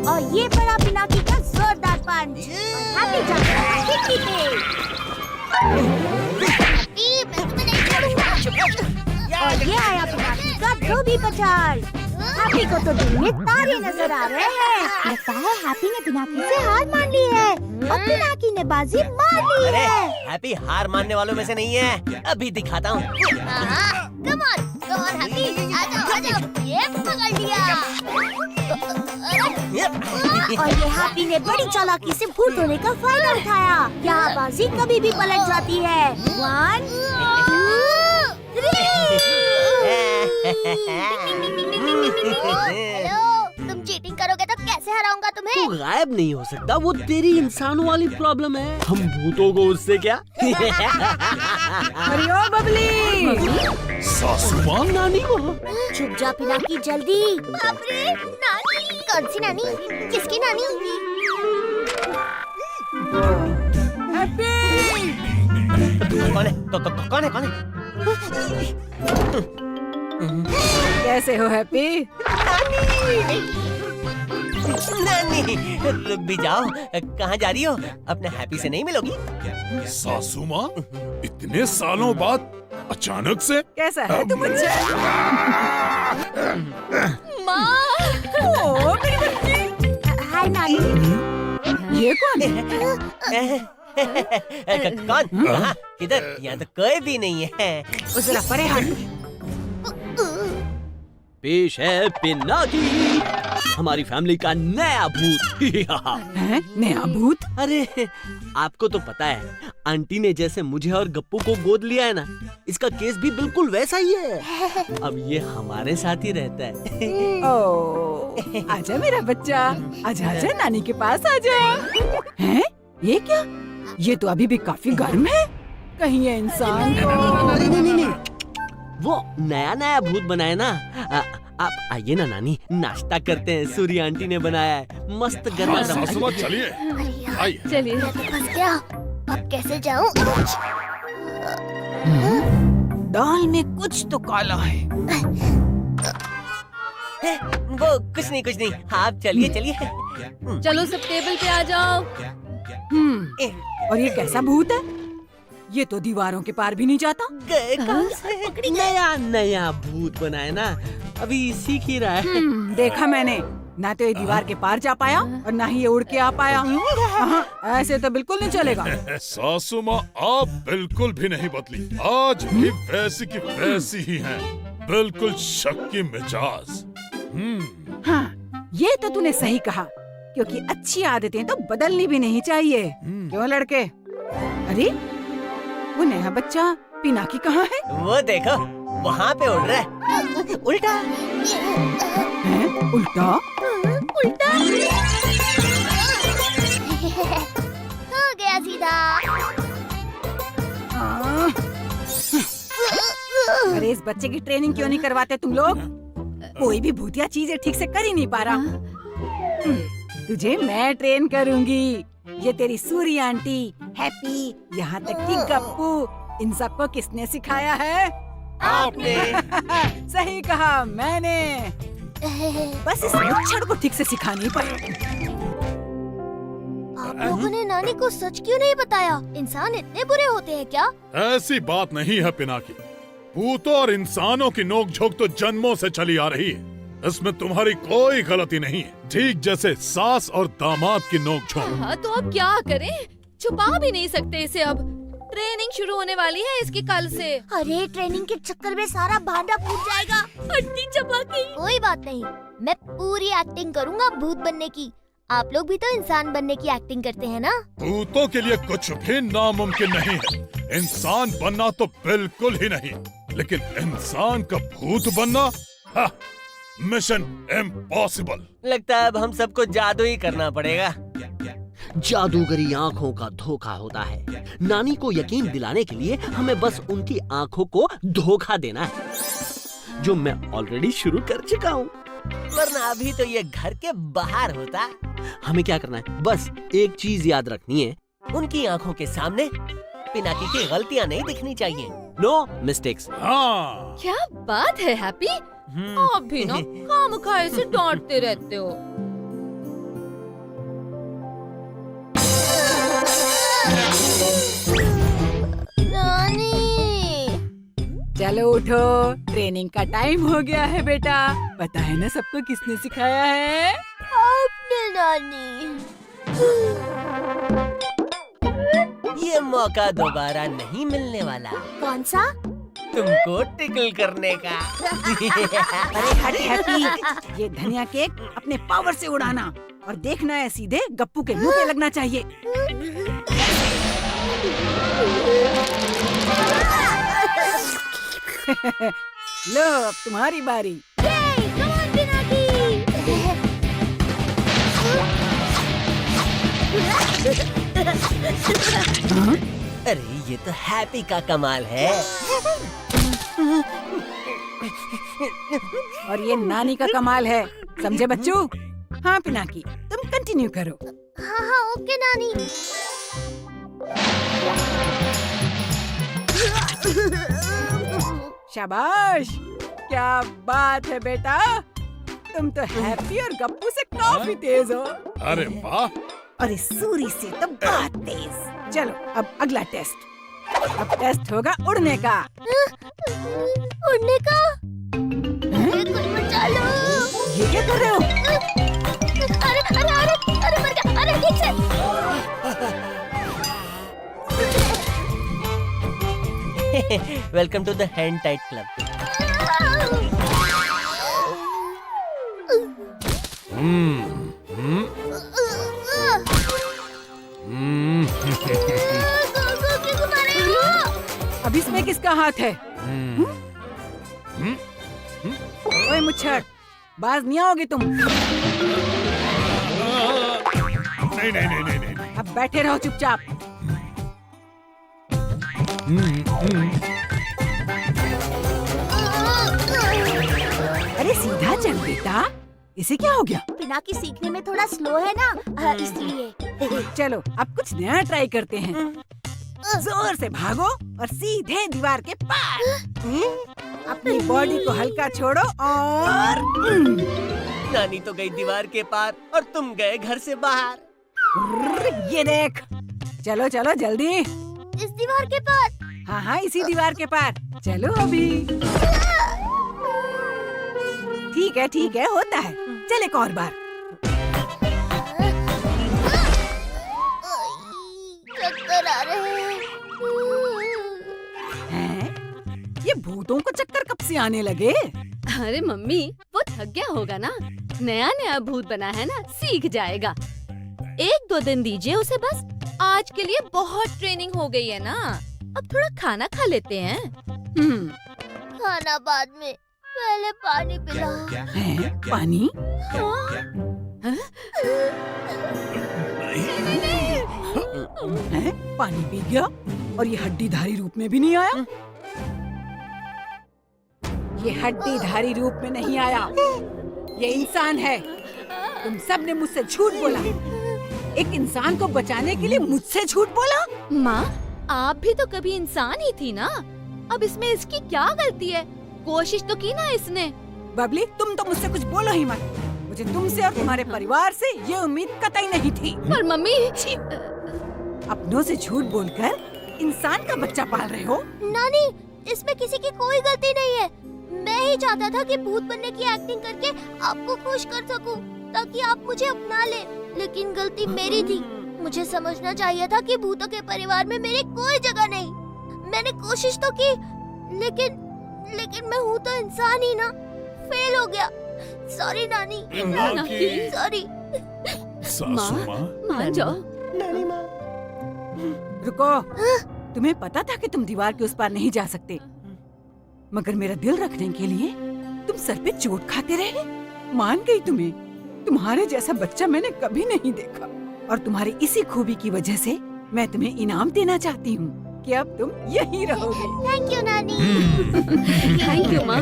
और ये पड़ा पिनाकी का जोरदार पंच। हैप्पी जाता है किट्टी पे। मैं तुम्हें नहीं छोड़ूंगा। और ये आया पिनाकी का धोबी पछाड़। हैप्पी को तो दिन में तारे नजर आ रहे हैं। लगता है हैप्पी ने पिनाकी से हार मान ली है और पिनाकी ने बाजी मार ली है। हैप्पी हार मानने वालों में से नहीं है, अभी दिखाता हूँ। कम ऑन हैप्पी, आ जाओ, ये पकड़ लिया। और ये हैप्पी ने बड़ी चालाकी से भूत होने का फायदा उठाया। यहाँ बाजी कभी भी पलट जाती है। 1, 2, 3। हेलो, तुम चीटिंग करोगे तो कैसे हराऊंगा तुम्हें? तू गायब नहीं हो सकता, वो तेरी इंसानों वाली प्रॉब्लम है। हम भूतों को उससे क्या? अरे ओ बबली, सासू माँ, नानी को चुप जा पिनाकी, जल्दी। बाप रे, नानी। कौन सी नानी? किसकी नानी? हैप्पी। कौन है? कौन है? कैसे हो हैप्पी? नानी, रुक भी जाओ। कहाँ जा रही हो? अपने हैप्पी से नहीं मिलोगी? सासू माँ, इतने सालों बाद अचानक से? कैसा है तू मुझसे? माँ। ओ मेरी बच्ची। हाय नानी। ये कौन है? कौन? कहाँ? किधर? यहाँ तो कोई भी नहीं है। ओ जरा परे हट। पेश है पिनाकी, हमारी फैमिली का नया भूत। हैं? नया भूत? अरे आपको तो पता है, आंटी ने जैसे मुझे और गप्पू को गोद लिया है ना, इसका केस भी बिल्कुल वैसा ही है। अब ये हमारे साथ ही रहता है। ओ आजा मेरा बच्चा, आजा आजा नानी के पास आजा। हैं? ये क्या? ये तो अभी भी काफी गर्म है। कहीं ये इंसान को... नहीं, वो नया भूत बनाया ना। आप आइए ना नानी, नाश्ता करते हैं। सूर्य आंटी ने बनाया है, मस्त गर्मा हाँ, सासू माँ चलिए, आइए। चलिए। फंस गया, अब कैसे जाऊँ? दाल में कुछ तो काला है। वो कुछ नहीं। आप चलिए। चलो सब टेबल पे आ जाओ। और ये कैसा भूत है? ये तो दीवारों के पार भी नहीं जाता। गए कहाँ से? नया भूत बनाया ना, अभी सीख ही रहा है। देखा मैंने, ना तो ये दीवार के पार जा पाया और ना ही ये उड़ के आ पाया। हाँ, ऐसे तो बिल्कुल नहीं चलेगा। सासू माँ, आप बिल्कुल भी नहीं बदली, आज भी वैसी की वैसी ही हैं, बिल्कुल शक की मिजाज। हाँ, ये तो तूने सही कहा, क्योंकि अच्छी आदतें तो बदलनी भी नहीं चाहिए। क्यों लड़के? अरे वो नया बच्चा पिनाकी कहाँ है? वो देखो, वहाँ पे उड़ रहा है, उल्टा। हैं? उल्टा? हो गया सीधा। अरे इस बच्चे की ट्रेनिंग क्यों नहीं करवाते तुम लोग? कोई भी भूतिया चीजें ठीक से कर ही नहीं पा रहा। तुझे मैं ट्रेन करूंगी। ये तेरी सूरी आंटी, हैप्पी, यहाँ तक कि गप्पू, इन सबको किसने सिखाया है? आपने। सही कहा, मैंने। बस इस मच्छर को ठीक से सिखा नहीं पाया। आप लोगों ने नानी को सच क्यों नहीं बताया? इंसान इतने बुरे होते हैं क्या? ऐसी बात नहीं है पिनाकी, भूतों और इंसानों की नोकझोंक तो जन्मों से चली आ रही है। इसमें तुम्हारी कोई गलती नहीं है, ठीक जैसे सास और दामाद की नोकझोंक। हाँ तो अब क्या करें? छुपा भी नहीं सकते इसे अब। ट्रेनिंग शुरू होने वाली है इसकी कल से। अरे ट्रेनिंग के चक्कर में सारा भांडा फूट जाएगा। हड्डी चबा गई। कोई बात नहीं, मैं पूरी एक्टिंग करूंगा भूत बनने की। आप लोग भी तो इंसान बनने की एक्टिंग करते हैं ना? भूतों के लिए कुछ भी नामुमकिन नहीं है। इंसान बनना तो बिल्कुल ही नहीं, लेकिन इंसान का भूत बनना, मिशन इम्पॉसिबल। लगता है अब हम सबको जादू ही करना पड़ेगा। जादूगरी आंखों का धोखा होता है। नानी को यकीन दिलाने के लिए हमें बस उनकी आंखों को धोखा देना है, जो मैं ऑलरेडी शुरू कर चुका हूँ। वरना अभी तो ये घर के बाहर होता। हमें क्या करना है? बस एक चीज याद रखनी है, उनकी आंखों के सामने पिनाकी की गलतियाँ नहीं दिखनी चाहिए। No mistakes. हाँ, क्या बात है हैप्पी, आप भी ना खामखाए से डांटते रहते हो। चलो उठो, ट्रेनिंग का टाइम हो गया है बेटा। पता है ना सबको किसने सिखाया है? आपने नानी। ये मौका दोबारा नहीं मिलने वाला कौन सा? तुमको टिकल करने का। अरे हट हैप्पी, ये धनिया केक अपने पावर से उड़ाना और देखना है सीधे गप्पू के मुंह पे लगना चाहिए। लो अब तुम्हारी बारी। अरे ये तो हैप्पी का कमाल है। और ये नानी का कमाल है, समझे बच्चों? हाँ पिनाकी, तुम कंटिन्यू करो। हाँ हाँ ओके नानी। शाबाश, क्या बात है बेटा, तुम तो हैप्पी और गप्पू से काफी तेज हो। अरे वाह, और इस सूरी से तो बहुत तेज। चलो अब अगला टेस्ट। अब टेस्ट होगा उड़ने का। उड़ने का? कोई बचा लो। ये क्या कर रहे हो? अरे अरे अरे अरे मर गया। अरे ठीक से। Welcome to the hand tight club. अब इसमें किसका हाथ है? ओए मुच्छर, बाज नहीं आओगे तुम। नहीं। अब बैठे रहो चुपचाप। अरे सीधा चल बेटा, इसे क्या हो गया? पिनाकी सीखने में थोड़ा स्लो है ना, इसलिए। चलो अब कुछ नया ट्राई करते हैं। जोर से भागो और सीधे दीवार के पार। अपनी बॉडी को हल्का छोड़ो और नानी तो गई दीवार के पार और तुम गए घर से बाहर। ये देख। चलो चलो जल्दी। इस दीवार के पास। हाँ हाँ इसी दीवार के पार। चलो अभी। ठीक है होता है। चल एक और बार। चक्कर आ रहे हैं? ये भूतों को चक्कर कब से आने लगे? अरे मम्मी, वो थक गया होगा ना, नया नया भूत बना है ना, सीख जाएगा। 1-2 दिन दीजिए उसे बस। आज के लिए बहुत ट्रेनिंग हो गई है ना, अब थोड़ा खाना खा लेते हैं। खाना बाद में, पहले पानी पिला। हैं? पानी? हैं? पानी पी गया और ये हड्डीधारी रूप में भी नहीं आया। ये हड्डीधारी रूप में नहीं आया, ये इंसान है। तुम सब ने मुझसे झूठ बोला। एक इंसान को बचाने के लिए मुझसे झूठ बोला। माँ, आप भी तो कभी इंसान ही थी ना, अब इसमें इसकी क्या गलती है? कोशिश तो की ना इसने। बबली, तुम तो मुझसे कुछ बोलो ही मत। मुझे तुमसे और तुम्हारे परिवार से ये उम्मीद कतई नहीं थी। पर मम्मी, अपनों से झूठ बोलकर इंसान का बच्चा पाल रहे हो। नानी, इसमें किसी की कोई गलती नहीं है। मैं ही चाहता था कि भूत बनने की एक्टिंग करके आपको खुश कर सकूं, ताकि आप मुझे अपना ले। लेकिन गलती मेरी थी। मुझे समझना चाहिए था कि भूतों के परिवार में मेरी कोई जगह नहीं। मैंने कोशिश तो की, लेकिन मैं हूँ तो इंसान ही ना। फेल हो गया। सॉरी नानी। सॉरी। सासू माँ, मान जाओ। नानी माँ। रुको, तुम्हें पता था कि तुम दीवार के उस पार नहीं जा सकते, मगर मेरा दिल रखने के लिए तुम सर पे चोट खाते रहे। मान गई तुम्हें। तुम्हारे जैसा बच्चा मैंने कभी नहीं देखा, और तुम्हारी इसी खूबी की वजह से मैं तुम्हें इनाम देना चाहती हूँ कि अब तुम यहीं रहोगे। थैंक यू नानी। थैंक यू माँ।